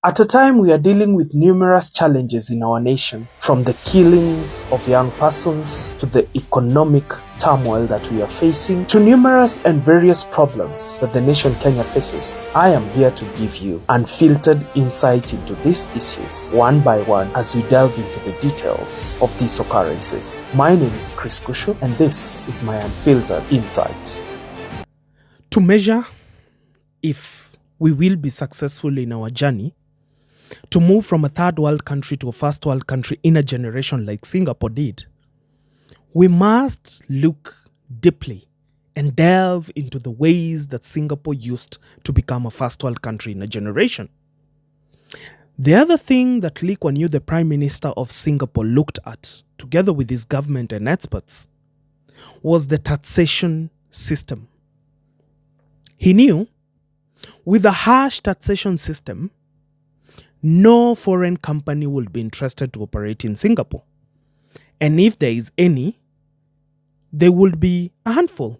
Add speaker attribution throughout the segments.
Speaker 1: At a time we are dealing with numerous challenges in our nation, from the killings of young persons to the economic turmoil that we are facing, to numerous and various problems that the nation Kenya faces, I am here to give you unfiltered insight into these issues, one by one, as we delve into the details of these occurrences. My name is Chris Kushu, and this is my unfiltered insight. To measure if we will be successful in our journey to move from a third world country to a first world country in a generation like Singapore did, we must look deeply and delve into the ways that Singapore used to become a first world country in a generation. The other thing that Lee Kuan Yew, the Prime Minister of Singapore, looked at, together with his government and experts, was the taxation system. He knew with a harsh taxation system, no foreign company would be interested to operate in Singapore. And if there is any, there would be a handful.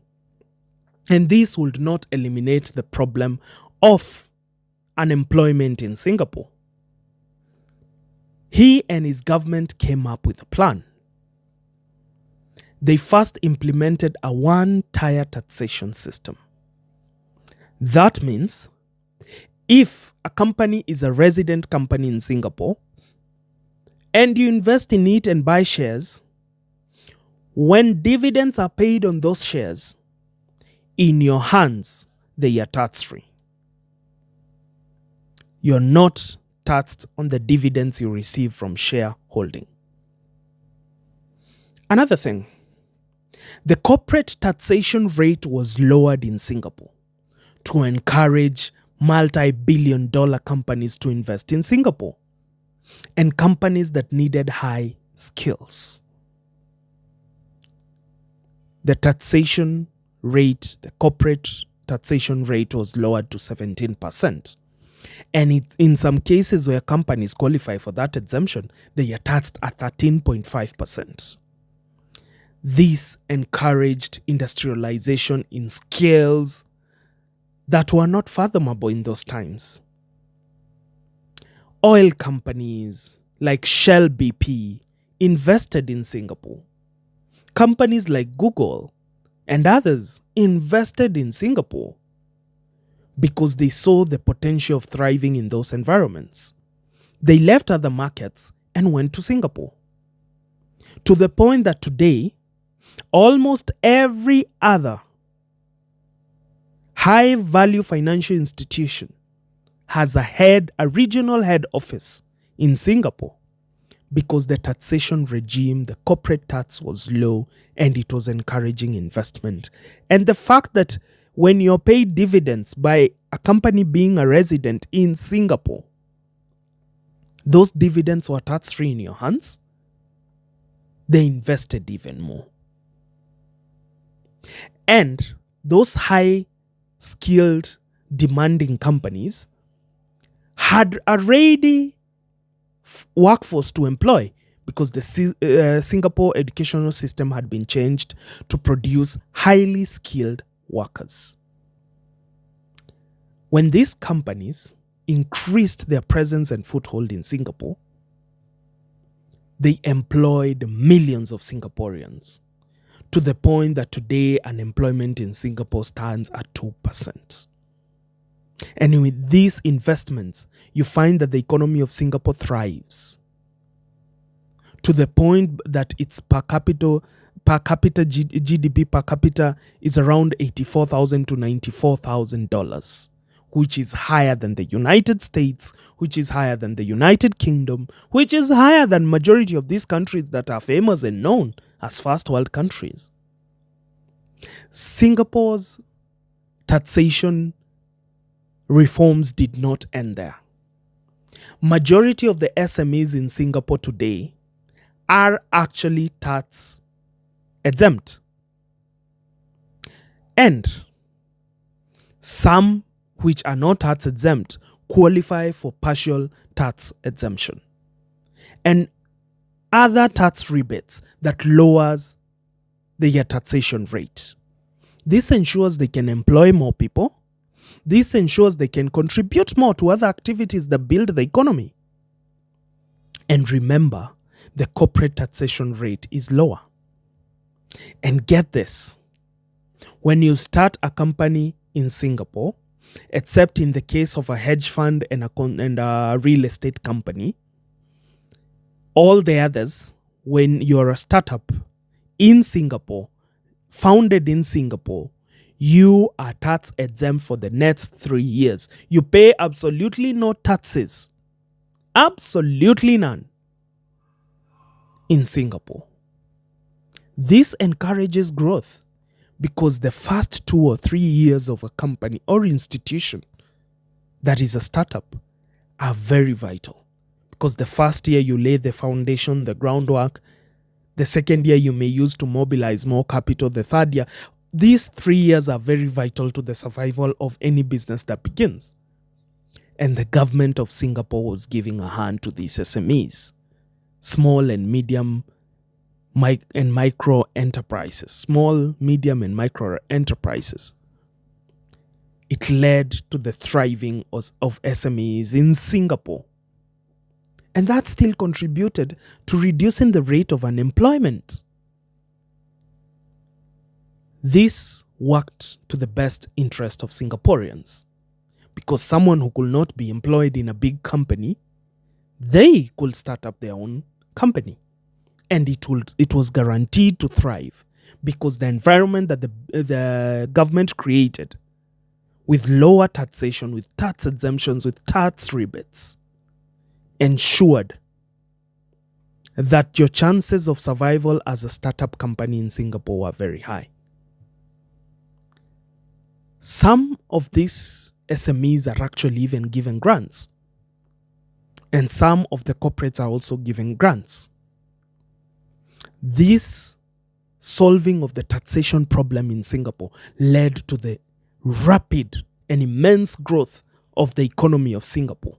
Speaker 1: And this would not eliminate the problem of unemployment in Singapore. He and his government came up with a plan. They first implemented a one-tier taxation system. That means if a company is a resident company in Singapore and you invest in it and buy shares, when dividends are paid on those shares, in your hands, they are tax-free. You're not taxed on the dividends you receive from shareholding. Another thing, the corporate taxation rate was lowered in Singapore to encourage multi-billion-dollar companies to invest in Singapore and companies that needed high skills. The taxation rate, the corporate taxation rate was lowered to 17%. And in some cases where companies qualify for that exemption, they are taxed at 13.5%. This encouraged industrialization in scales that were not fathomable in those times. Oil companies like Shell BP invested in Singapore. Companies like Google and others invested in Singapore because they saw the potential of thriving in those environments. They left other markets and went to Singapore. To the point that today, almost every other high-value financial institution has a regional head office in Singapore because the taxation regime, the corporate tax was low and it was encouraging investment. And the fact that when you're paid dividends by a company being a resident in Singapore, those dividends were tax-free in your hands, they invested even more. And those high-skilled, demanding companies had a ready workforce to employ because the Singapore educational system had been changed to produce highly skilled workers. When these companies increased their presence and foothold in Singapore, they employed millions of Singaporeans, to the point that today unemployment in Singapore stands at 2%. And with these investments, you find that the economy of Singapore thrives, to the point that its GDP per capita is around $84,000 to $94,000, which is higher than the United States, which is higher than the United Kingdom, which is higher than majority of these countries that are famous and known as first world countries. Singapore's taxation reforms did not end there. Majority of the SMEs in Singapore today are actually tax exempt. And some which are not tax exempt qualify for partial tax exemption and other tax rebates that lowers their taxation rate. This ensures they can employ more people, This ensures they can contribute more to other activities that build the economy. And remember, the corporate taxation rate is lower. And get this, when you start a company in Singapore, except in the case of a hedge fund and a real estate company, all the others, when you're a startup in Singapore, founded in Singapore, you are tax exempt for the next 3 years. You pay absolutely no taxes. Absolutely none in Singapore. This encourages growth because the first 2 or 3 years of a company or institution that is a startup are very vital. Because the first year you lay the foundation, the groundwork. The second year you may use to mobilize more capital. The third year. These 3 years are very vital to the survival of any business that begins. And the government of Singapore was giving a hand to these SMEs, small and medium and micro enterprises, small, medium, and micro enterprises. It led to the thriving of SMEs in Singapore. And that still contributed to reducing the rate of unemployment. This worked to the best interest of Singaporeans, because someone who could not be employed in a big company, they could start up their own company. And it was guaranteed to thrive because the environment that the government created, with lower taxation, with tax exemptions, with tax rebates, ensured that your chances of survival as a startup company in Singapore were very high. Some of these SMEs are actually even given grants. And some of the corporates are also given grants. This solving of the taxation problem in Singapore led to the rapid and immense growth of the economy of Singapore,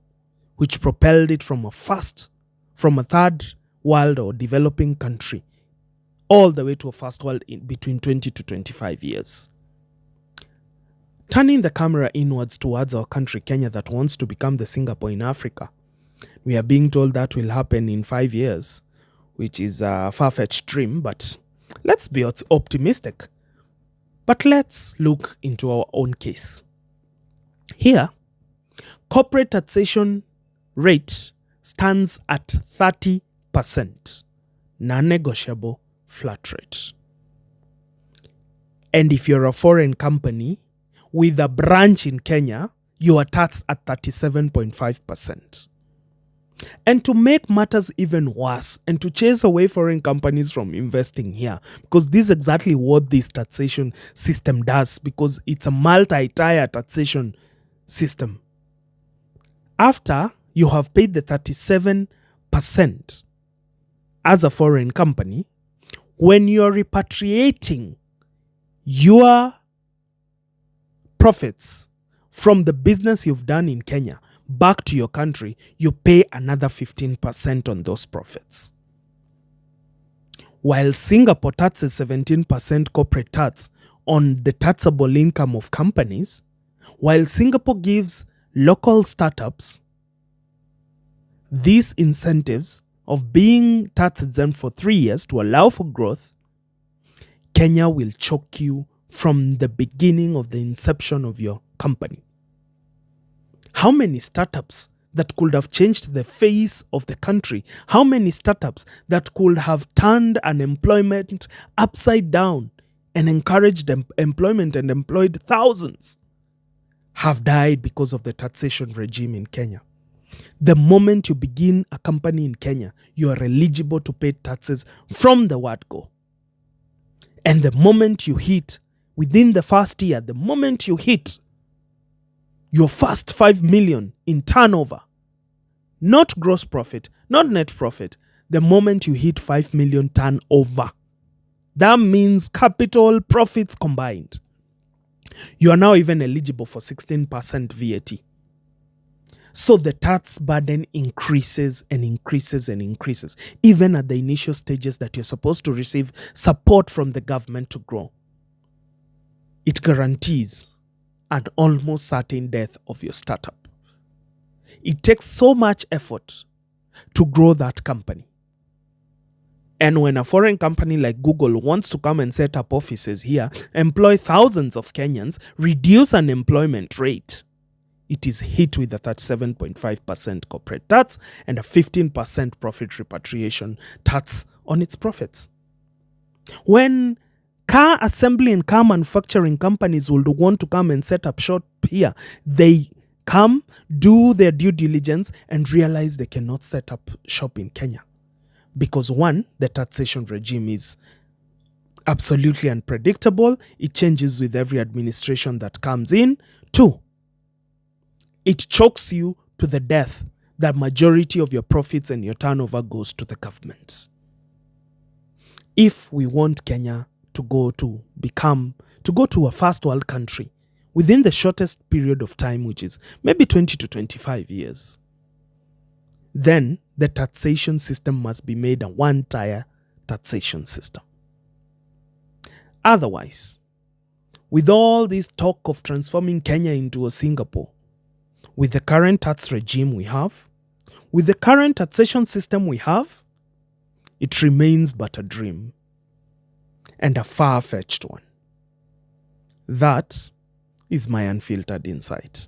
Speaker 1: which propelled it from a third world or developing country all the way to a first world in between 20 to 25 years. Turning the camera inwards towards our country, Kenya, that wants to become the Singapore in Africa. We are being told that will happen in 5 years, which is a far-fetched dream, but let's be optimistic. But let's look into our own case. Here, corporate taxation rate stands at 30%, non-negotiable flat rate. And if you're a foreign company with a branch in Kenya, you are taxed at 37.5%. And to make matters even worse, and to chase away foreign companies from investing here, because this is exactly what this taxation system does, because it's a multi-tier taxation system. After you have paid the 37% as a foreign company, when you're repatriating your profits from the business you've done in Kenya back to your country, you pay another 15% on those profits. While Singapore taxes 17% corporate tax on the taxable income of companies, while Singapore gives local startups these incentives of being tax exempt for 3 years to allow for growth, Kenya will choke you from the beginning of the inception of your company. How many startups that could have changed the face of the country? How many startups that could have turned unemployment upside down and encouraged employment and employed thousands have died because of the taxation regime in Kenya? The moment you begin a company in Kenya, you are eligible to pay taxes from the word go. And the moment you hit, within the first year, the moment you hit your first 5 million in turnover, not gross profit, not net profit, the moment you hit 5 million turnover, that means capital profits combined, you are now even eligible for 16% VAT. So the tax burden increases and increases and increases, even at the initial stages that you're supposed to receive support from the government to grow. It guarantees an almost certain death of your startup. It takes so much effort to grow that company. And when a foreign company like Google wants to come and set up offices here, employ thousands of Kenyans, reduce unemployment rate, it is hit with a 37.5% corporate tax and a 15% profit repatriation tax on its profits. When car assembly and car manufacturing companies would want to come and set up shop here, they come, do their due diligence, and realize they cannot set up shop in Kenya. Because one, the taxation regime is absolutely unpredictable. It changes with every administration that comes in. Two, it chokes you to the death. The majority of your profits and your turnover goes to the governments. If we want Kenya to go to a first world country within the shortest period of time, which is maybe 20 to 25 years, then the taxation system must be made a one-tier taxation system. Otherwise, with all this talk of transforming Kenya into a Singapore, with the current tax regime we have, with the current taxation system we have, it remains but a dream, and a far-fetched one. That is my unfiltered insight.